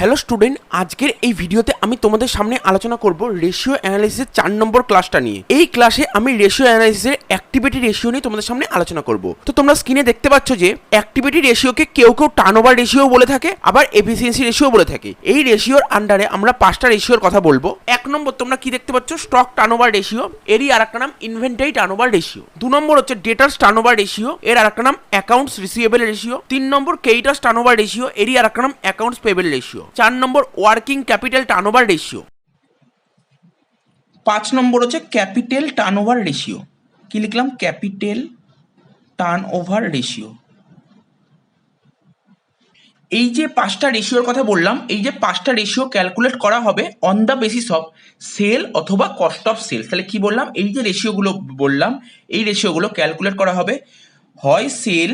Hello student, আজকের এই ভিডিওতে আমি তোমাদের সামনে আলোচনা করব রেশিও অ্যানালাইসিসের 4 নম্বর ক্লাসটা নিয়ে। এই ক্লাসে আমি রেশিও অ্যানালাইসিসের অ্যাক্টিভিটি রেশিও নিয়ে তোমাদের সামনে আলোচনা করব। তো তোমরা স্ক্রিনে দেখতে পাচ্ছ যে অ্যাক্টিভিটি রেশিওকে কেউ কেউ টার্নওভার রেশিও বলে থাকে, আবার এফিসিয়েন্সি রেশিও বলে থাকে। এই রেশিওর আন্ডারে আমরা 5টা রেশিওর কথা বলবো। 1 নম্বর তোমরা কি দেখতে পাচ্ছ, স্টক টার্নওভার রেশিও, এরই আরেকটা নাম ইনভেন্টরি টার্নওভার রেশিও। 2 নম্বর হচ্ছে ডেটার্স টার্নওভার রেশিও, এর আরেকটা নাম অ্যাকাউন্টস রিসিভেবল রেশিও। 3 নম্বর ক্রেডিটার্স টার্নওভার রেশিও, এরই আরেকটা নাম অ্যাকাউন্টস পেয়েবল রেশিও। 4 নম্বর ওয়ার্কিং ক্যাপিটাল টার্নওভার রেশিও। 5 নম্বর হচ্ছে ক্যাপিটাল টার্নওভার রেশিও। কি লিখলাম? Capital turnover ratio. এই যে 5টা রেশিওর কথা বললাম, এই যে 5টা রেশিও ক্যালকুলেট করা হবে on the basis of sale অথবা কস্ট অফ সেলস। তাহলে কি বললাম? এই যে রেশিওগুলো বললাম, এই রেশিওগুলো ক্যালকুলেট করা হবে হয় sale,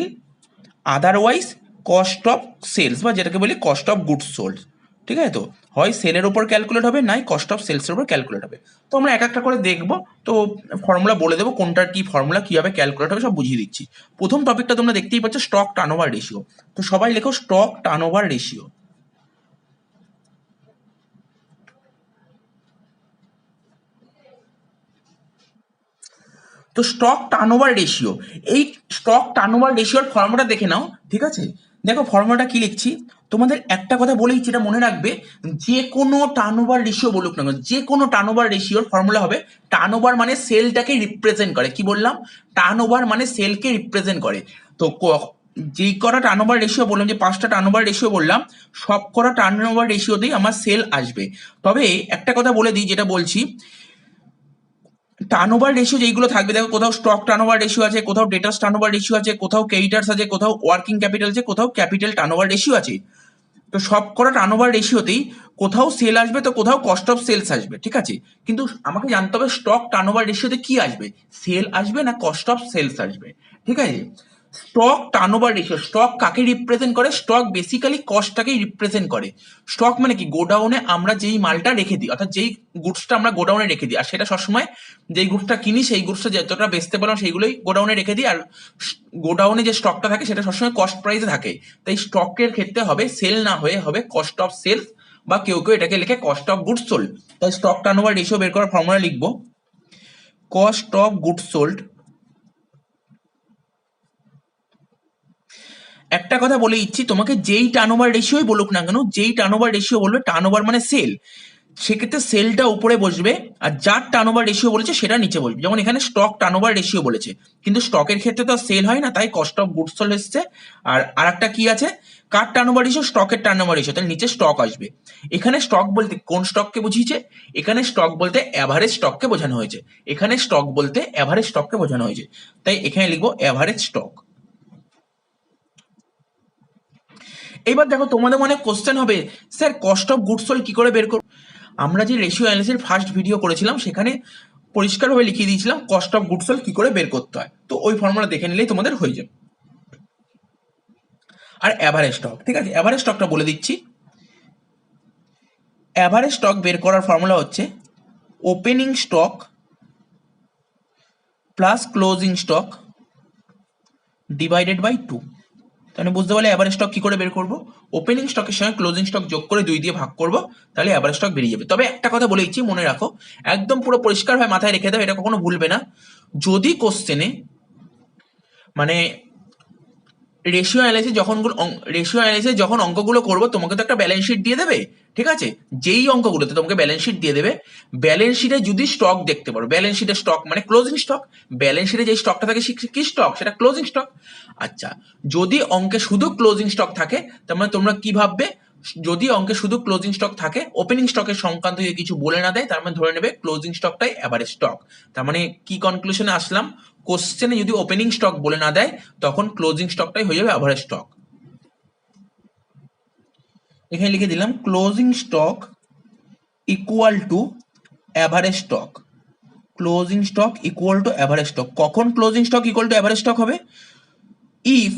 otherwise cost of sales, বা যেটাকে বলি কস্ট অফ গুডস সোল্ড। ঠিক আছে? তো হয় সেলের উপর ক্যালকুলেট হবে, নাই কস্ট অফ সেলসের উপর ক্যালকুলেট হবে। তো আমরা এক একটা করে দেখবো। তো ফর্মুলা বলে দেবো, কোনটার কি ফর্মুলা, কীভাবে ক্যালকুলেট হবে সব বুঝিয়ে দিচ্ছি। প্রথম টপিকটা তোমরা দেখতেই পাচ্ছ, স্টক টার্নওভার রেশিও। তো সবাই লেখো স্টক টার্নওভার রেশিও। তো স্টক টার্নওভার রেশিও, এই স্টক টার্নওভার রেশিওর ফর্মুলাটা দেখে নাও। ঠিক আছে? দেখো ফর্মুলাটা কি লিখছি। তোমাদের একটা কথা বলেই যেটা মনে রাখবে, যে কোনো টার্নওভার রেশিও বলুক না, যে কোনো টার্নওভার রেশিওর ফর্মুলা হবে টার্নওভার মানে সেলটাকে রিপ্রেজেন্ট করে। কি বললাম? টার্নওভার মানে সেলকে রিপ্রেজেন্ট করে। তো যেই কটা টার্নওভার রেশিও বললাম, যে 5টা টার্নওভার রেশিও বললাম, সব কটা টার্নওভার রেশিওতেই আমার সেল আসবে। তবে একটা কথা বলে দিই, যেটা বলছি, টার্নওভার রেশিও যেইগুলো থাকবে, দেখো কোথাও স্টক টার্নওভার রেশিও আছে, কোথাও ডেটার্স টার্নওভার রেশিও আছে, কোথাও ক্রেডিটার্স আছে, কোথাও ওয়ার্কিং ক্যাপিটাল আছে, কোথাও ক্যাপিটাল টার্নওভার রেশিও আছে। তো সব কটা টার্নওভার রেশিওতেই কোথাও সেল আসবে, তো কোথাও কস্ট অফ সেলস আসবে। ঠিক আছে? কিন্তু আমাকে জানতে হবে স্টক টার্নওভার রেশিওতে কি আসবে, সেল আসবে না কস্ট অফ সেলস আসবে। ঠিক আছে? স্টক টার্নওভার রেশিও, স্টক কাকে রিপ্রেজেন্ট করে? স্টক বেসিক্যালি কস্টটাকেই রিপ্রেজেন্ট করে। স্টক মানে কি? গোডাউনে আমরা যেই মালটা রেখে দিই, অর্থাৎ যেই গুডসটা আমরা গোডাউনে রেখে দিই, আর সেটা সবসময় যেই গুডসটা কিনি সেই গুডসটা যতটা বেচতে পারলাম সেইগুলোই গোডাউনে রেখে দিই, আর গোডাউনে যে স্টকটা থাকে সেটা সবসময় কস্ট প্রাইসে থাকে। তাই স্টকের ক্ষেত্রে হবে সেল না হয়ে হবে কস্ট অফ সেলস, বা কেউ কেউ এটাকে লেখে কস্ট অফ গুডস সোল্ড। তাই স্টক টার্নওভার রেশিও বের করার ফর্মুলা লিখবো কস্ট অফ গুডস সোল্ড। একটা কথা বলে দিচ্ছি, তোমাকে যেই টার্নওভার রেশিওই বলুক না কেন, যেই টার্নওভার রেশিও বলবে, টার্নওভার মানে সেল, সেক্ষেত্রে সেলটা উপরে বসবে, আর যার টার্নওভার রেশিও বলেছে সেটা নিচে বসবে। যেমন এখানে স্টক টার্নওভার রেশিও বলেছে, কিন্তু স্টকের ক্ষেত্রে তো সেল হয় না, তাই কস্ট অফ গুডস সোল্ড এসছে। আর আরেকটা কি আছে, কার টার্নওভার রেশিও? স্টকের টার্নওভার রেশিও, তাহলে নিচে স্টক আসবে। এখানে স্টক বলতে কোন স্টককে বুঝিয়েছে? এখানে স্টক বলতে অ্যাভারেজ স্টককে বোঝানো হয়েছে। এখানে স্টক বলতে অ্যাভারেজ স্টককে বোঝানো হয়েছে, তাই এখানে লিখবো অ্যাভারেজ স্টক। এবার দেখো তোমাদের মনে কোশ্চেন হবে, sir cost of goods sold কি করে বের করব? আমরা যে রেশিও অ্যানালিসিসের ফার্স্ট ভিডিও করেছিলাম সেখানে পরিষ্কারভাবে লিখিয়ে দিয়েছিলাম কস্ট অফ গুডস সোল্ড কি করে বের করতে হয়। তো ওই ফর্মুলা দেখে নিলেই তোমাদের হয়ে যাবে। আর অ্যাভারেজ স্টক, ঠিক আছে, অ্যাভারেজ স্টকটা বলে দিচ্ছি। অ্যাভারেজ স্টক বের করার ফর্মুলা হচ্ছে opening stock plus closing stock divided by 2। তাহলে বুঝতে পারলে অ্যাভারেজ স্টক কি করে বের করবো? ওপেনিং স্টকের সঙ্গে ক্লোজিং স্টক যোগ করে 2 দিয়ে ভাগ করবো, তাহলে অ্যাভারেজ স্টক বেরিয়ে যাবে। তবে একটা কথা বলে দিচ্ছি, মনে রাখো, একদম পুরো পরিষ্কারভাবে মাথায় রেখে দাও, এটা কখনো ভুলবে না। যদি কোশ্চেনে মানে রেশিও অ্যানালাইসিস যখন অঙ্কগুলো করবো, তোমাকে তো একটা ব্যালেন্স শিট দিয়ে দেবে। ঠিক আছে? যেই অঙ্কগুলোতে তোমাকে ব্যালেন্স শিট দিয়ে দেবে, ব্যালেন্স শিটে যদি স্টক দেখতে পারো, ব্যালেন্স শিটের স্টক মানে ক্লোজিং স্টক, ব্যালেন্স শিটে যে স্টকটা থাকে কি স্টক? সেটা ক্লোজিং স্টক। আচ্ছা, যদি অঙ্কে শুধু ক্লোজিং স্টক থাকে, তার মানে তোমরা কি ভাববে? যদি অঙ্কে শুধু ক্লোজিং স্টক থাকে, ওপেনিং স্টকের সংক্রান্ত যদি কিছু বলে না দেয়, তার মানে ধরে নেবে ক্লোজিং স্টকটাই অ্যাভারেজ স্টক। তার মানে কি কনক্লুশনে আসলাম? কোশ্চেনে যদি ওপেনিং স্টক বলে না দেয়, তখন ক্লোজিং স্টকটাই হয়ে যাবে অ্যাভারেজ স্টক। এখানে লিখে দিলাম closing stock equal to average stock. Closing stock equal to average stock. কখন closing stock equal to average stock হবে? If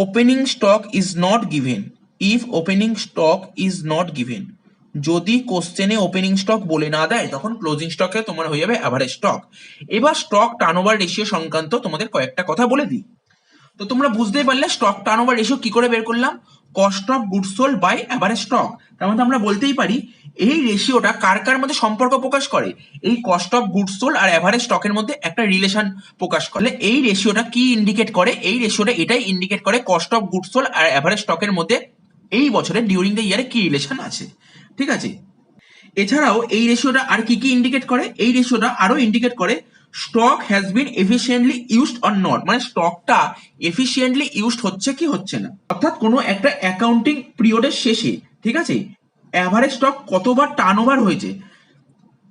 opening stock is not given. If opening stock is not given, যদি কোশ্চেনে opening stock বলে না দেয়, তখন closing স্টকে তোমার হয়ে যাবে অ্যাভারেজ স্টক। এবার স্টক টার্নওভার রেশিও সংক্রান্ত তোমাদের কয়েকটা কথা বলে দিই। তো তোমরা বুঝতেই পারলে স্টক টার্নওভার রেশিও কি করে বের করলাম, cost of goods sold by average stock. তার মধ্যে আমরা বলতেই পারি এই রেশিওটা কার কার মধ্যে সম্পর্ক প্রকাশ করে, এই কস্ট অফ গুডস সোল্ড আর অ্যাভারেজ স্টকের মধ্যে একটা রিলেশন প্রকাশ করে। এই রেশিওটা কি ইন্ডিকেট করে, এই রেশিওটা এটাই ইন্ডিকেট করে কস্ট অফ গুডস সোল্ড আর অ্যাভারেজ স্টকের মধ্যে এই বছরে ডিউরিং দ্য ইয়ারে কি রিলেশন আছে। ঠিক আছে, এছাড়াও এই রেশিওটা আর কি কি ইন্ডিকেট করে, এই রেশিওটা আরো ইন্ডিকেট করে stock has been efficiently used or not, মানে স্টকটা এফিসিয়েন্টলি ইউজড হচ্ছে কি হচ্ছে না। অর্থাৎ কোনো একটা অ্যাকাউন্টিং পিরিয়ডের শেষে, ঠিক আছে, অ্যাভারেজ স্টক কতবার টার্নওভার হয়েছে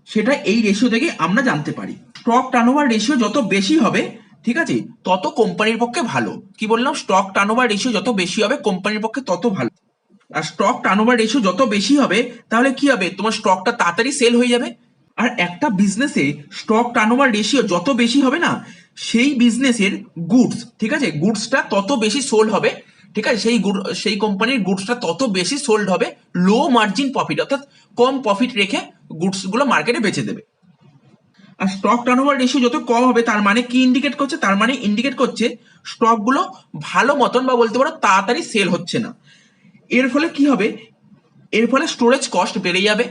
সেটা এই রেশিও থেকে আমরা জানতে পারি। স্টক টার্নওভার রেশিও যত বেশি হবে, ঠিক আছে, তত কোম্পানির পক্ষে ভালো। কি বললাম, স্টক টার্নওভার রেশিও যত বেশি হবে কোম্পানির পক্ষে তত ভালো। আর স্টক টার্নওভার রেশিও যত বেশি হবে তাহলে কি হবে, তোমার স্টকটা তাড়াতাড়ি সেল হয়ে যাবে। আর একটা বিজনেসে স্টক টার্নওভার রেশিও যত বেশি হবে না, সেই বিজনেসের গুডস, ঠিক আছে, গুডসটা তত বেশি সোল্ড হবে। ঠিক আছে, সেই কোম্পানির গুডসটা তত বেশি সোল্ড হবে লো মার্জিন প্রফিট, অর্থাৎ কম প্রফিট রেখে গুডস গুলো মার্কেটে বেচে দেবে। আর স্টক টার্নওভার রেশিও যত কম হবে তার মানে কি ইন্ডিকেট করছে, তার মানে ইন্ডিকেট করছে স্টকগুলো ভালো মতন বা বলতে পারো তাড়াতাড়ি সেল হচ্ছে না। এর ফলে কি হবে, এর ফলে স্টোরেজ কস্ট বেড়ে যাবে,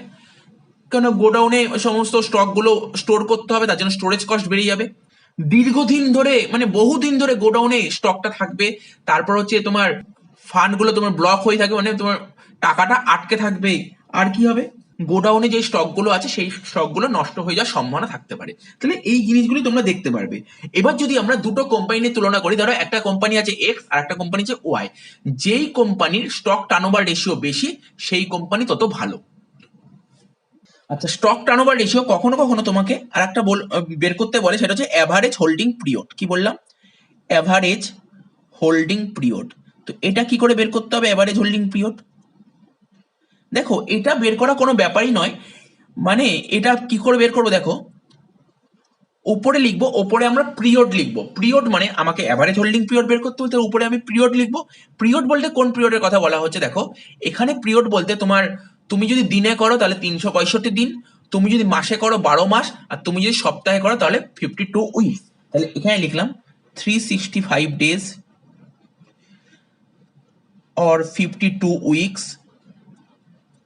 কেন গোডাউনে সমস্ত স্টকগুলো স্টোর করতে হবে, তার জন্য স্টোরেজ কস্ট বেড়ে যাবে। দীর্ঘদিন ধরে মানে বহুদিন ধরে গোডাউনে স্টকটা থাকবে, তারপর হচ্ছে তোমার ফান্ডগুলো তোমার ব্লক হয়ে থাকবে, মানে তোমার টাকাটা আটকে থাকবে। আর কি হবে, গোডাউনে যে স্টকগুলো আছে সেই স্টকগুলো নষ্ট হয়ে যাওয়ার সম্ভাবনা থাকতে পারে। তাহলে এই জিনিসগুলি তোমরা দেখতে পারবে। এবার যদি আমরা দুটো কোম্পানি নিয়ে তুলনা করি, ধরো একটা কোম্পানি আছে এক্স আর একটা কোম্পানি আছে ওয়াই, যেই কোম্পানির স্টক টার্নওভার রেশিও বেশি সেই কোম্পানি তত ভালো। আচ্ছা, স্টক টার্নওভার রেশিও কখনো কখনো তোমাকে আর একটা বের করতে বলে, সেটা হচ্ছে অ্যাভারেজ হোল্ডিং পিরিয়ড। কি বললাম, অ্যাভারেজ হোল্ডিং পিরিয়ড। তো এটা কি করে বের করতে হবে অ্যাভারেজ হোল্ডিং পিরিয়ড? দেখো, এটা বের করা কোনো ব্যাপারই নয়, মানে এটা কি করে বের করবো, দেখো উপরে লিখবো, উপরে আমরা পিরিয়ড লিখবো। পিরিয়ড মানে আমাকে অ্যাভারেজ হোল্ডিং পিরিয়ড বের করতে হতে উপরে আমি পিরিয়ড লিখবো। পিরিয়ড বলতে কোন পিরিয়ডের কথা বলা হচ্ছে, দেখো এখানে পিরিয়ড বলতে তোমার, তুমি যদি দিনে করো তাহলে 365 দিন, তুমি যদি মাসে করো 12 মাস, আর তুমি যদি সপ্তাহে করো তাহলে 52 উইকস। তাহলে এখানে লিখলাম 365 days or 52 weeks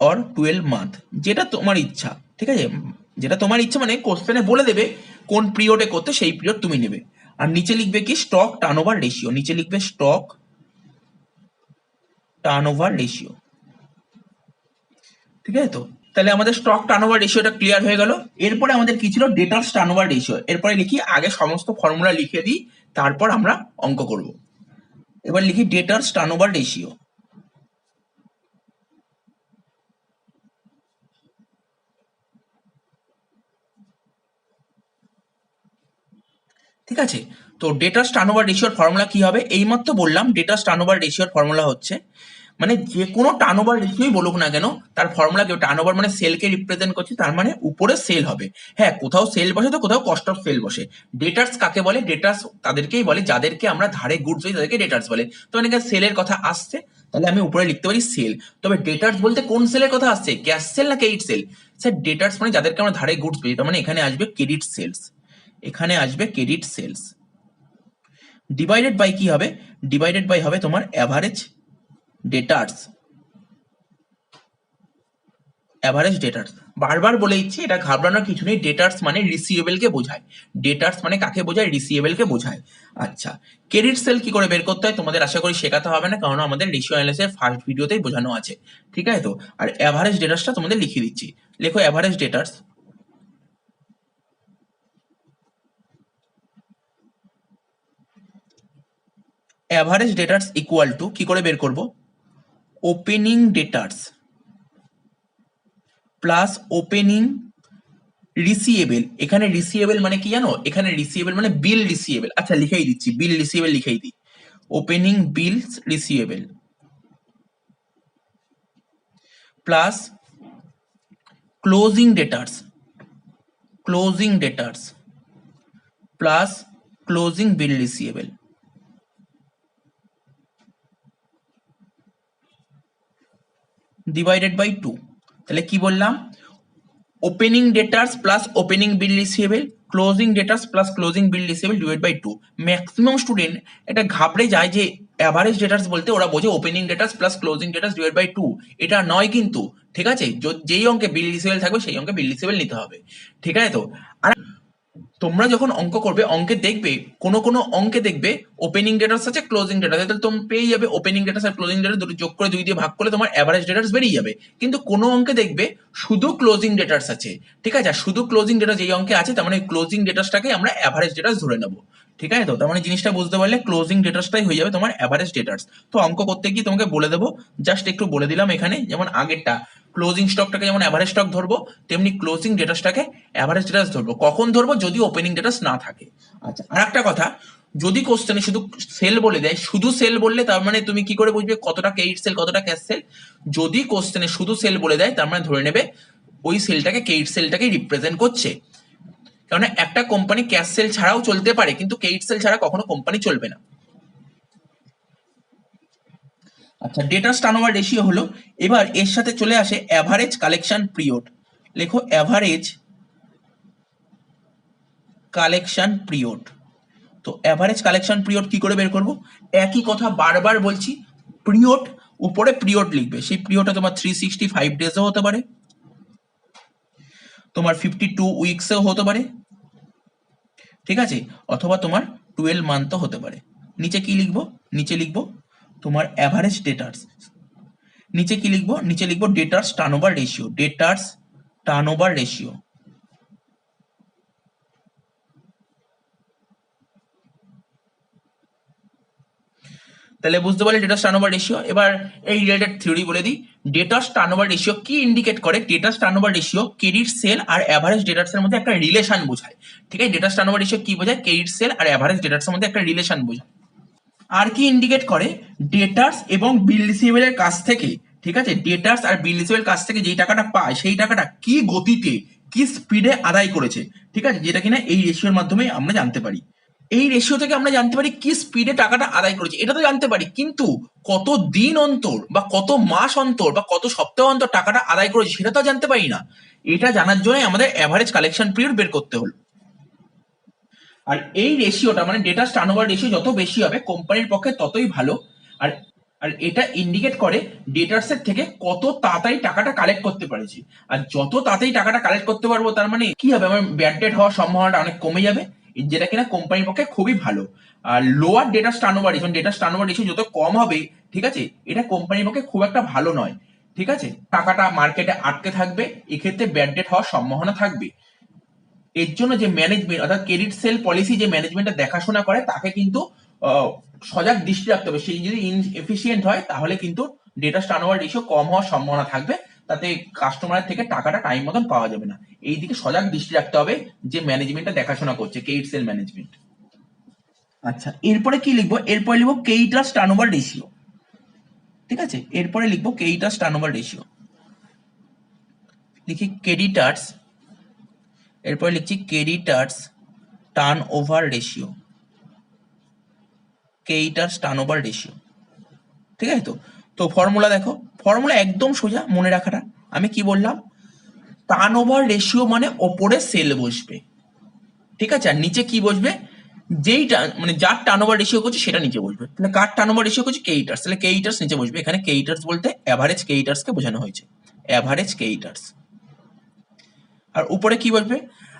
or 12 month, যেটা তোমার ইচ্ছা। ঠিক আছে, যেটা তোমার ইচ্ছা, মানে কোশ্চেনে বলে দেবে কোন পিরিয়ডে করতে, সেই পিরিয়ড তুমি নেবে। আর নিচে লিখবে কি, স্টক টার্নওভার রেশিও, নিচে লিখবে স্টক টার্নওভার রেশিও। ঠিক আছে, তো তাহলে আমাদের স্টক টার্নওভার রেশিওটা ক্লিয়ার হয়ে গেল। এরপরে আমাদের কি ছিল, ডেটার্স টার্নওভার রেশিও। এরপরে লিখি, আগে সমস্ত ফর্মুলা লিখে দিই, তারপর আমরা অঙ্ক করব। এবার লিখি ডেটার্স টার্নওভার রেশিও। ঠিক আছে, তো ডেটার্স টার্নওভার রেশিওর ফর্মুলা কি হবে, এইমাত্র বললাম। ডেটার্স টার্নওভার রেশিওর ফর্মুলা হচ্ছে, মানে যে কোনো টার্নওভার রেশিওই বলুক না কেন, তার ফর্মুলা কেউ, টার্নওভার মানে সেলকে রিপ্রেজেন্ট করছে, তার মানে উপরে সেল হবে। হ্যাঁ, কোথাও সেল বসে তো কোথাও কস্ট অফ সেল বসে। ডেটার্স কাকে বলে, ডেটার্স তাদেরকেই বলে যাদেরকে আমরা ধারে গুডস দিই, তাদেরকে ডেটার্স বলে। তো মানে সেলের কথা আসছে, তাহলে আমি উপরে লিখতে পারি সেল। তবে ডেটার্স বলতে কোন সেলের কথা আসছে, ক্যাশ সেল না ক্রেডিট সেল? স্যার, ডেটার্স মানে যাদেরকে আমরা ধারে গুডস দিই, তার মানে এখানে আসবে ক্রেডিট সেলস, এখানে আসবে ক্রেডিট সেলস। ডিভাইডেড বাই কি হবে, ডিভাইডেড বাই হবে তোমার অ্যাভারেজ ডেটার্স। অ্যাভারেজ ডেটার্স বারবার বলে দিচ্ছি, এটা ঘাবড়ানোর কিছু নেই। ডেটার্স মানে রিসিভেবল কে বোঝায়, ডেটার্স মানে কাকে বোঝায়, রিসিভেবল কে বোঝায়। আচ্ছা, ক্রেডিট সেল কি করে বের করতে হয় তোমাদের আশা করি শেখাতে হবে না, কারণ আমাদের রেশিও অ্যানালিসিসের ফার্স্ট ভিডিওতেই বোঝানো আছে। ঠিক আছে, তো আর অ্যাভারেজ ডেটার্সটা তোমাদের লিখে দিচ্ছি। লেখো অ্যাভারেজ ডেটার্স, অ্যাভারেজ ডেটার্স ইকুয়াল টু, কি করে বের করব, ওপেনিং ডেটার্স প্লাস ওপেনিং রিসিয়েবল। এখানে রিসিয়েবল মানে কি জানো, এখানে রিসিয়েবল মানে বিল রিসিয়েবল। আচ্ছা, লিখেই দিচ্ছি, বিল রিসিয়েবল লিখেই দিই, opening bills receivable plus closing debtors, closing debtors plus closing bill receivable. Divided by 2। তাহলে কি বললাম, opening debtors plus opening bill receivable, closing debtors plus closing bill receivable divide by 2। Maximum student এটা ঘাবড়ে যায় যে average debtors বলতে ওরা বোঝে opening debtors plus closing debtors divide by 2। এটা নয় কিন্তু, ঠিক আছে? যেই অঙ্কে বিল রিসিভেবল থাকবে সেই অঙ্কে বিল রিসিভেবল নিতে হবে, ঠিক আছে? তো আর তোমরা যখন অঙ্ক করবে অঙ্কে দেখবে কোনো কোনো অঙ্কে দেখবে ওপেনিং ডেটাস আছে ক্লোজিং ডেটাস, তাহলে তুমি পেয়ে যাবে ওপেনিং ডেটাস আর ক্লোজিং ডেটাস দুটো যোগ করে 2 দিয়ে ভাগ করলে তোমার অ্যাভারেজ ডেটাস বেরিয়ে যাবে। কিন্তু কোনো অঙ্কে দেখবে শুধু ক্লোজিং ডেটাস আছে, ঠিক আছে? আর শুধু ক্লোজিং ডেটাস যেই অঙ্কে আছে তার মানে ক্লোজিং ডেটাসটাকে আমরা অ্যাভারেজ ডেটাস ধরে নেবো, ঠিক আছে? তো তার মানে জিনিসটা বুঝতে পারলে ক্লোজিং ডেটাসটাই হয়ে যাবে তোমার অ্যাভারেজ ডেটাস। তো অঙ্ক করতে গিয়ে তোমাকে বলে দেবো, জাস্ট একটু বলে দিলাম এখানে, যেমন আগেরটা ক্লোজিং স্টকটাকে যেমন অ্যাভারেজ স্টক ধরবো তেমনি ক্লোজিং ডেটাসটাকে অ্যাভারেজ ডেটাস ধরবো। কখন ধরবো? যদি ওপেনিং ডেটাস না থাকে। আচ্ছা, আর একটা কথা, যদি কোশ্চেনে শুধু সেল বলে দেয়, শুধু সেল বললে তার মানে তুমি কি করে বুঝবে কতটা ক্রেডিট সেল কতটা ক্যাশ সেল? যদি কোশ্চেনে শুধু সেল বলে দেয় তার মানে ধরে নেবে ওই সেলটাকে ক্রেডিট সেলটাকে রিপ্রেজেন্ট করছে। কারণ একটা কোম্পানি ক্যাশ সেল ছাড়াও চলতে পারে কিন্তু ক্রেডিট সেল ছাড়া কখনো কোম্পানি চলবে না। আচ্ছা, ডেটাস টার্নওভার রেশিও হলো, এবার এর সাথে চলে আসে অ্যাভারেজ কালেকশন পিরিয়ড। লেখো অ্যাভারেজ কালেকশন পিরিয়ড। তো অ্যাভারেজ কালেকশন পিরিয়ড কি করে বের করব? একই কথা বারবার বলছি, পিরিয়ড উপরে পিরিয়ড লিখবে, সেই পিরিয়ডটা তোমার 365 ডেজও হতে পারে, তোমার 52 উইকসেও হতে পারে, ঠিক আছে? অথবা তোমার 12 মান্থও হতে পারে। নিচে কি লিখবো? নিচে লিখবো তোমার অ্যাভারেজ ডেটার্স। নিচে কি লিখবো? নিচে লিখবো ডেটার্স টার্নওভার রেশিও, ডেটার্স টার্নওভার রেশিও। তাহলে বুঝতে পারলে ডেটাস টার্নওভার রেশিও। এবার এই রিলেটেড থিওরি বলে দিই, ডেটাস টার্নওভার রেশিও কি ইন্ডিকেট করে? ডেটাস টার্নওভার রেশিও ক্রেডিট সেল আর অ্যাভারেজ ডেটার্স এর মধ্যে একটা রিলেশন বোঝায়, ঠিক আছে? ডেটাস টার্নওভার রেশিও কি বোঝায়? ক্রেডিট সেল আর অ্যাভারেজ ডেটার্স এর মধ্যে একটা রিলেশন বোঝায়। আর কি ইন্ডিকেট করে? ডেটার্স এবং বিল রিসিভেবলের কাছ থেকে, ঠিক আছে? ডেটার্স আর বিল রিসিভেবলের কাছ থেকে যেই টাকাটা পায় সেই টাকাটা কি গতিতে কি স্পিডে আদায় করেছে, ঠিক আছে? যেটা কিনা এই রেশিওর মাধ্যমে আমরা জানতে পারি। এই রেশিও থেকে আমরা জানতে পারি কি স্পিডে টাকাটা আদায় করেছে, এটা তো জানতে পারি, কিন্তু কত দিন অন্তর বা কত মাস অন্তর বা কত সপ্তাহ অন্তর টাকাটা আদায় করেছে সেটা তো জানতে পারি না। এটা জানার জন্য আমাদের অ্যাভারেজ কালেকশন পিরিয়ড বের করতে হলো। আর এই রেশিওটা মানে ডেটা টার্নওভার রেশিও যত বেশি হবে কোম্পানির পক্ষে ততই ভালো। আর আর এটা ইন্ডিকেট করে ডেটার্সের থেকে কত তাড়াতাড়ি টাকাটা কালেক্ট করতে পারছি। আর যত তাড়াতাড়ি টাকাটা কালেক্ট করতে পারবো তার মানে কি হবে? আমার ব্যাড ডেট হওয়ার সম্ভাবনাটা অনেক কমে যাবে, যেটা কিনা কোম্পানির পক্ষে খুবই ভালো। আর lower debtor turnover ratio, debtor turnover ratio যত কম হবে, ঠিক আছে, এটা কোম্পানির পক্ষে খুব একটা ভালো নয়, ঠিক আছে? টাকাটা মার্কেটে আটকে থাকবে, এক্ষেত্রে ব্যাড ডেট হওয়ার সম্ভাবনা থাকবে। এর জন্য যে ম্যানেজমেন্ট অর্থাৎ ক্রেডিট সেল পলিসি যে ম্যানেজমেন্টটা দেখাশোনা করে তাকে কিন্তু সজাগ দৃষ্টি রাখতে হবে। সেই যদি ইনএফিসিয়েন্ট হয় তাহলে কিন্তু ডেটা টার্নওভার রেশিও কম হওয়ার সম্ভাবনা থাকবে, তাতে কাস্টমারের থেকে টাকাটা টাইম মতন পাওয়া যাবে না। এই দিকে সজাগ দৃষ্টি রাখতে হবে যে ম্যানেজমেন্টটা দেখাশোনা করছে, ক্রেডিট সেল ম্যানেজমেন্ট। আচ্ছা, এরপরে কি লিখবো? এরপরে লিখবো ক্রেডিটার্স টার্নওভার রেশিও, ঠিক আছে? এরপরে লিখবো ক্রেডিটার্স টার্নওভার রেশিও। লিখি ক্রেডিটার্স, এরপরে লিখছি creditors turn over ratio, creditors turn over ratio, ঠিক আছে? তো তো ফর্মুলা দেখো, ফর্মুলা একদম সোজা মনে রাখাটা। আমি কি বললাম? টার্ন ওভার রেশিও মানে ওপরে সেল বসবে, ঠিক আছে? আর নিচে কি বসবে? যেই মানে যার টার্ন ওভার রেশিও করছে সেটা নিচে বসবে। তাহলে কার টার্ন ওভার রেশিও করছে? ক্রেডিটার্স, তাহলে ক্রেডিটার্স নিচে বসবে। এখানে ক্রেডিটার্স বলতে অ্যাভারেজ ক্রেডিটার্সকে বোঝানো হয়েছে, অ্যাভারেজ ক্রেডিটার্স। আর উপরে কি বলবে?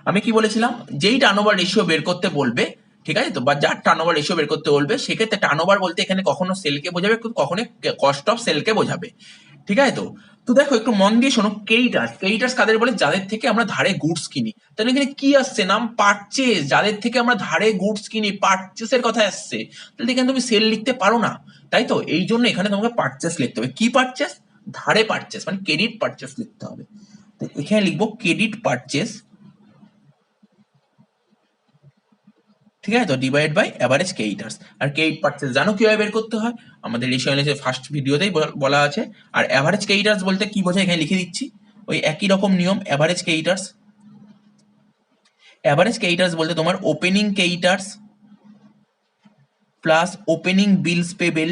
আমি কি বলেছিলাম? যেই টার্নওভার রেশিও বের করতে বলবে, ঠিক আছে তো, বা যার টার্নওভার রেশিও বের করতে বলবে সেক্ষেত্রে টার্নওভার বলতে এখানে কখনো সেলকে বোঝাবে, কখনো কস্ট অফ সেলকে বোঝাবে, ঠিক আছে তো? তো দেখো একটু মন দিয়ে শোনো, ক্রেডিটার্স, ক্রেডিটার্স কাদের বলে? যাদের থেকে আমরা ধারে গুডস কিনি। তাহলে এখানে কি আসছে? নাম পারচেজ। যাদের থেকে আমরা ধারে গুডস কিনি, পারচেসের কথা আসছে। তাহলে এখানে তুমি সেল লিখতে পারো না, তাই তো? এই জন্য এখানে তোমাকে পারচেস লিখতে হবে। কি পারচেস? ধারে পারচেস, মানে ক্রেডিট পারচেস লিখতে হবে। তো এখানে লিখবো ক্রেডিট পারচেস, ঠিক আছে তো, ডিভাইড বাই অ্যাভারেজ ক্রেডিটার্স। আর ক্রেডিট পারচেস জানো কিভাবে বের করতে হয়? আমাদের রেশিও অ্যানালাইসিসের ফার্স্ট ভিডিওতেই বলা আছে। আর অ্যাভারেজ ক্রেডিটার্স বলতে কি বোঝায় এখানে লিখে দিচ্ছি, ওই একই রকম নিয়ম। অ্যাভারেজ ক্রেডিটার্স, অ্যাভারেজ ক্রেডিটার্স বলতে তোমার opening creditors plus opening bills payable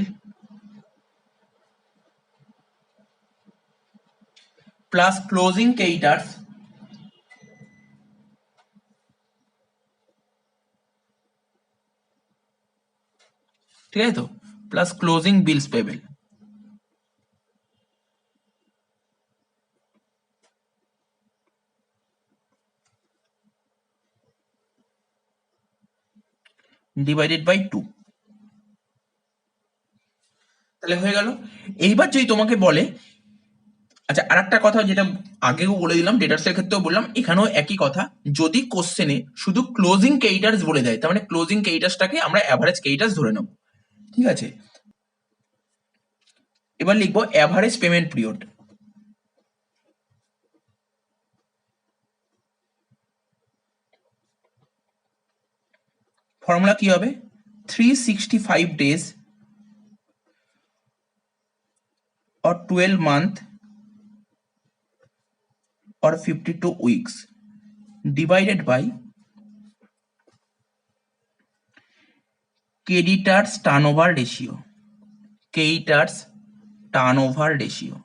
plus closing creditors ঠিক আছে তো, plus closing bills payable, divided by 2। তাহলে হয়ে গেল। এইবার যদি তোমাকে বলে, আচ্ছা আর একটা কথা যেটা আগেও বলে দিলাম, ডেটার্সের ক্ষেত্রেও বললাম, এখানেও একই কথা, যদি কোশ্চেনে শুধু ক্লোজিং ক্রেডিটার্স বলে দেয়, তার মানে ক্লোজিং ক্রেডিটার্সটাকে আমরা অ্যাভারেজ ক্রেডিটার্স ধরে নেব। ঠিক আছে, এবার লিখবো অ্যাভারেজ পেমেন্ট পিরিয়ড। ফর্মুলা কি হবে? 365 days or 12 month or 52 weeks divided by creditors turnover ratio, creditors turnover ratio।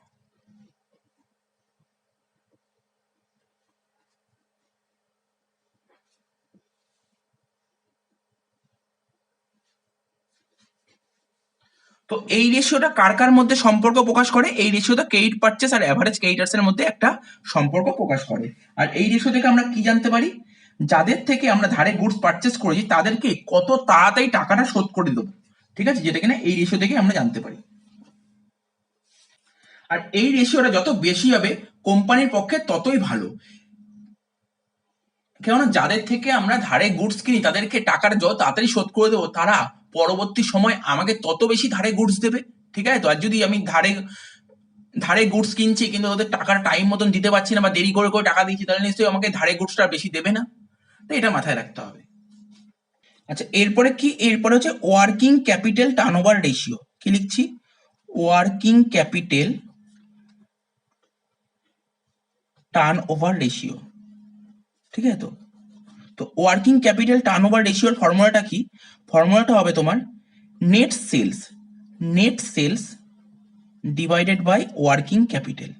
তো এই রেশিওটা কার কার মধ্যে সম্পর্ক প্রকাশ করে? এই রেশিওটা ক্রেডিট পারচেস আর অ্যাভারেজ ক্রেডিটার্স এর মধ্যে একটা সম্পর্ক প্রকাশ করে। আর এই রেশিও থেকে আমরা কি জানতে পারি? যাদের থেকে আমরা ধারে গুডস পারচেস করেছি তাদেরকে কত তাড়াতাড়ি টাকাটা শোধ করে দেবো। ঠিক আছে, যেটা কিনা এই রেশিও থেকে আমরা জানতে পারি। আর এই রেশিওটা যত বেশি হবে কোম্পানির পক্ষে ততই ভালো, কেননা যাদের থেকে আমরা ধারে গুডস কিনি তাদেরকে টাকার যত তাড়াতাড়ি শোধ করে দেবো, তারা পরবর্তী সময় আমাকে তত বেশি ধারে গুডস দেবে। ঠিক আছে তো, আর যদি আমি ধারে ধারে গুডস কিনছি কিন্তু ওদের টাকার টাইম মতন দিতে পারছি না বা দেরি করে করে টাকা দিচ্ছি, তাহলে নিশ্চয়ই আমাকে ধারে গুডসটা বেশি দেবে না। তো এটা মাথায় রাখতে হবে। আচ্ছা এরপরে কি? এরপরে হচ্ছে ওয়ার্কিং ক্যাপিটাল টার্নওভার রেশিও। কি লিখছি? Working capital turnover ratio. ঠিক আছে তো, তো ওয়ার্কিং ক্যাপিটাল টার্নওভার রেশিওর ফর্মুলাটা কি? ফর্মুলাটা হবে তোমার net sales, net sales divided by working capital,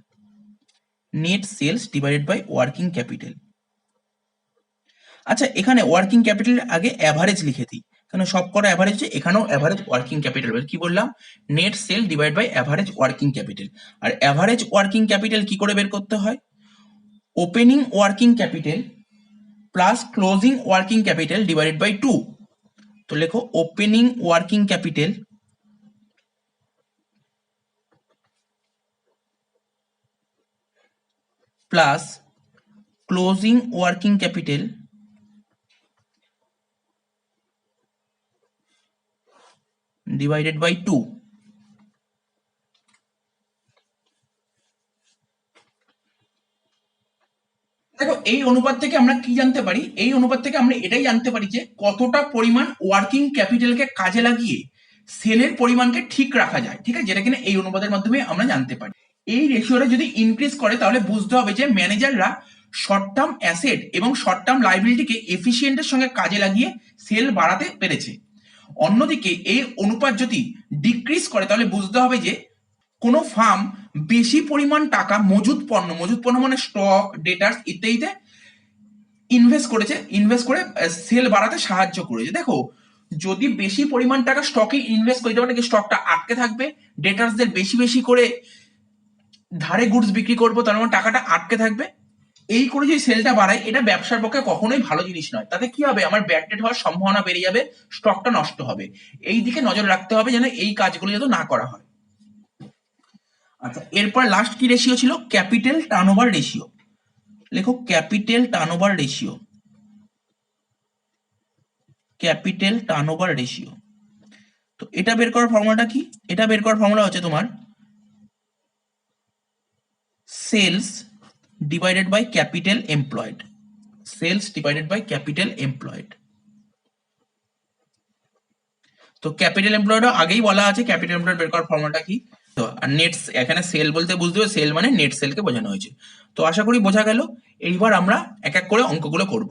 net sales divided by working capital. আচ্ছা এখানে ওয়ার্কিং ক্যাপিটাল আগে অ্যাভারেজ লিখে দিই, কারণ সব কটা অ্যাভারেজ, এখানেও অ্যাভারেজ ওয়ার্কিং ক্যাপিটাল। কি বললাম? Net sale divide by average working capital. আর অ্যাভারেজ ওয়ার্কিং ক্যাপিটাল কি করে বের করতে হয়? Opening working capital plus closing working capital divided by 2। তো লেখো opening working capital plus closing working capital divided by 2। দেখো এই অনুপাত থেকে আমরা কি জানতে পারি? এই অনুপাত থেকে আমরা এটাই জানতে পারি যে কতটা পরিমাণ ওয়ার্কিং ক্যাপিটালকে কাজে লাগিয়ে সেলের পরিমাণকে ঠিক রাখা যায়। ঠিক আছে, যেটা কিনা এই অনুপাতের মাধ্যমে আমরা জানতে পারি। এই রেশিওটা যদি ইনক্রিজ করে তাহলে বুঝতে হবে যে ম্যানেজাররা শর্ট টার্ম অ্যাসেট এবং শর্ট টার্ম লাইবিলিটিকে এফিসিয়েন্টের সঙ্গে কাজে লাগিয়ে সেল বাড়াতে পেরেছে। অন্যদিকে এই অনুপাত যদি ডিক্রিজ করে তাহলে বুঝতে হবে যে কোনো ফার্ম বেশি পরিমাণ টাকা মজুত পণ্য মানে স্টক, ডেটার্স ইত্যাদিতে ইনভেস্ট করেছে, ইনভেস্ট করে সেল বাড়াতে সাহায্য করেছে। দেখো যদি বেশি পরিমাণ টাকা স্টকে ইনভেস্ট করে দেবে নাকি স্টকটা আটকে থাকবে, ডেটার্সদের বেশি বেশি করে ধারে গুডস বিক্রি করবো, তার মানে টাকাটা আটকে থাকবে। এই করে যদি সেলটা বাড়ায়, এটা ব্যবসার পক্ষে কখনোই ভালো জিনিস নয়। তাতে কি হবে? আমার ব্যাড ডেট হওয়ার সম্ভাবনা বেড়ে যাবে, স্টকটা নষ্ট হবে। এই দিকে নজর রাখতে হবে যেন এই কাজগুলো যাতে না করা হয়। আচ্ছা এরপর লাস্ট কি রেশিও ছিল? Capital turnover ratio. লেখো capital turnover ratio, capital turnover ratio. তো এটা বের করার ফর্মুলাটা কি? এটা বের করার ফর্মুলা হচ্ছে তোমার sales divided by capital employed, sales divided by capital employed. তো ক্যাপিটাল এমপ্লয়েড আগেই বলা আছে, ক্যাপিটাল এমপ্লয়েড বের করার ফর্মুলাটা কি? তো আর নেট, এখানে সেল বলতে বুঝতে হবে সেল মানে নেট সেলকে বোঝানো হয়েছে। তো আশা করি বোঝা গেল। এইবার আমরা এক এক করে অঙ্কগুলো করব।